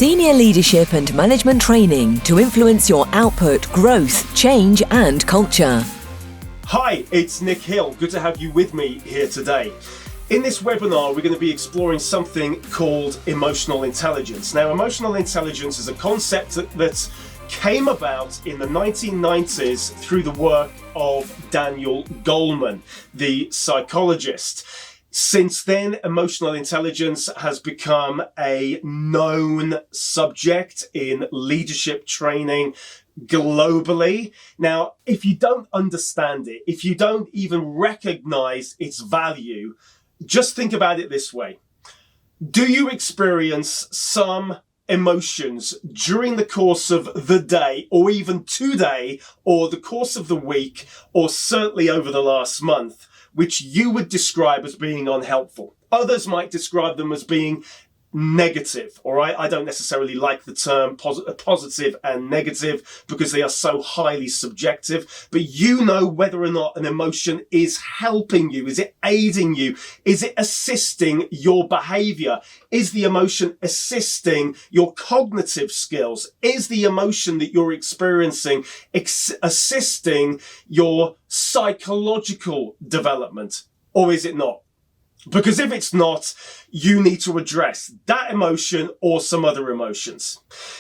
Senior leadership and management training to influence your output, growth, change and culture. Hi, it's Nick Hill. Good to have you with me here today. In this webinar, we're going to be exploring something called emotional intelligence. Now, emotional intelligence is a concept that came about in the 1990s through the work of Daniel Goleman, the psychologist. Since then, emotional intelligence has become a known subject in leadership training globally. Now, if you don't understand it, if you don't even recognize its value, just think about it this way. Do you experience some emotions during the course of the day, or even today, or the course of the week, or certainly over the last month, which you would describe as being unhelpful? Others might describe them as being negative, all right? I don't necessarily like the term positive and negative because they are so highly subjective, but you know whether or not an emotion is helping you. Is it aiding you? Is it assisting your behavior? Is the emotion assisting your cognitive skills? Is the emotion that you're experiencing assisting your psychological development, or is it not? Because if it's not, you need to address that emotion or some other emotions.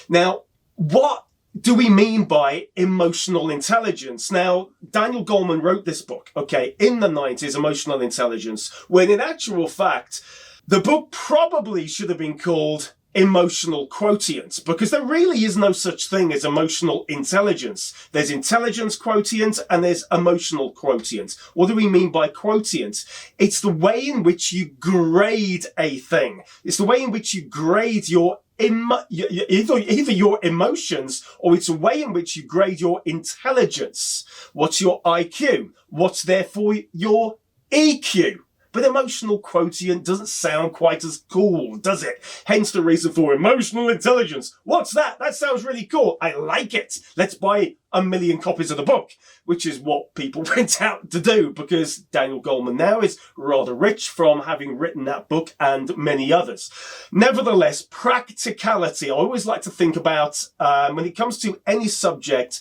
Now, what do we mean by emotional intelligence? Now, Daniel Goleman wrote this book, okay, in the 90s, Emotional Intelligence, when in actual fact, the book probably should have been called Emotional Quotients, because there really is no such thing as emotional intelligence. There's intelligence quotient and there's emotional quotient. What do we mean by quotient? It's the way in which you grade a thing. It's the way in which you grade your either your emotions, or it's a way in which you grade your intelligence. What's your IQ? What's therefore your EQ? But emotional quotient doesn't sound quite as cool, does it? Hence the reason for emotional intelligence. What's that? That sounds really cool. I like it. Let's buy 1 million copies of the book, which is what people went out to do, because Daniel Goleman now is rather rich from having written that book and many others. Nevertheless, practicality. I always like to think about, when it comes to any subject,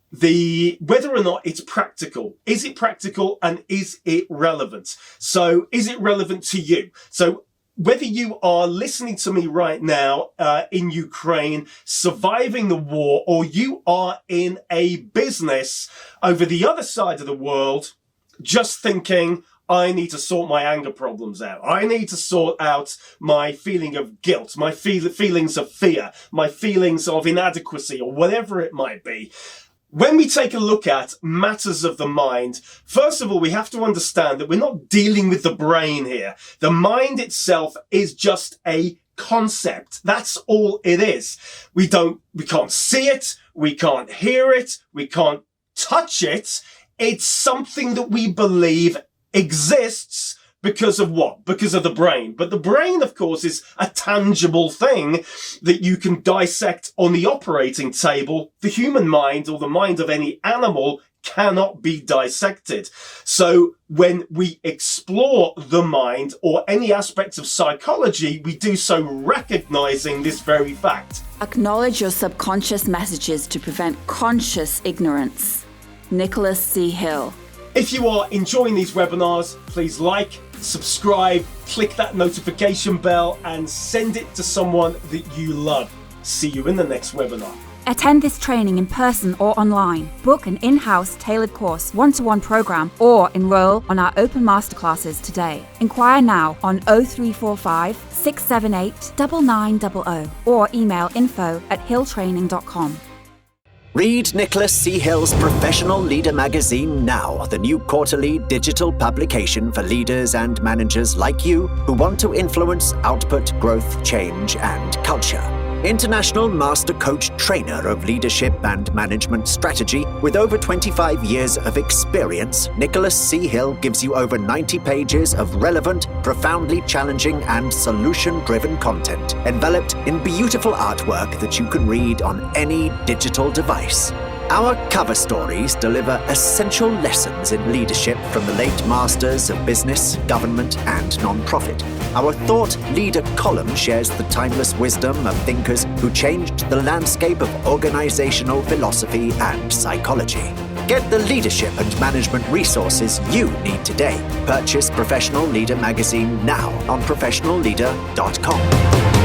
whether or not it's practical. Is it practical and is it relevant? So is it relevant to you? So whether you are listening to me right now in Ukraine, surviving the war, or you are in a business over the other side of the world, just thinking, I need to sort my anger problems out. I need to sort out my feeling of guilt, my feelings of fear, my feelings of inadequacy, or whatever it might be. When we take a look at matters of the mind, first of all, we have to understand that we're not dealing with the brain here. The mind itself is just a concept. That's all it is. We can't see it. We can't hear it. We can't touch it. It's something that we believe exists because of what? Because of the brain. But the brain, of course, is a tangible thing that you can dissect on the operating table. The human mind, or the mind of any animal, cannot be dissected. So when we explore the mind or any aspects of psychology, we do so recognizing this very fact. Acknowledge your subconscious messages to prevent conscious ignorance. Nicholas C. Hill. If you are enjoying these webinars, please like, subscribe, click that notification bell, and send it to someone that you love. See you in the next webinar. Attend this training in person or online. Book an in-house tailored course, one-to-one program, or enroll on our open masterclasses today. Inquire now on 0345 678 9900 or email info@hilltraining.com. Read Nicholas C. Hill's Professional Leader magazine now, the new quarterly digital publication for leaders and managers like you who want to influence output, growth, change, and culture. International Master Coach Trainer of Leadership and Management Strategy, with over 25 years of experience, Nicholas C. Hill gives you over 90 pages of relevant, profoundly challenging, and solution-driven content, enveloped in beautiful artwork that you can read on any digital device. Our cover stories deliver essential lessons in leadership from the late masters of business, government, and non-profit. Our Thought Leader column shares the timeless wisdom of thinkers who changed the landscape of organizational philosophy and psychology. Get the leadership and management resources you need today. Purchase Professional Leader magazine now on professionalleader.com.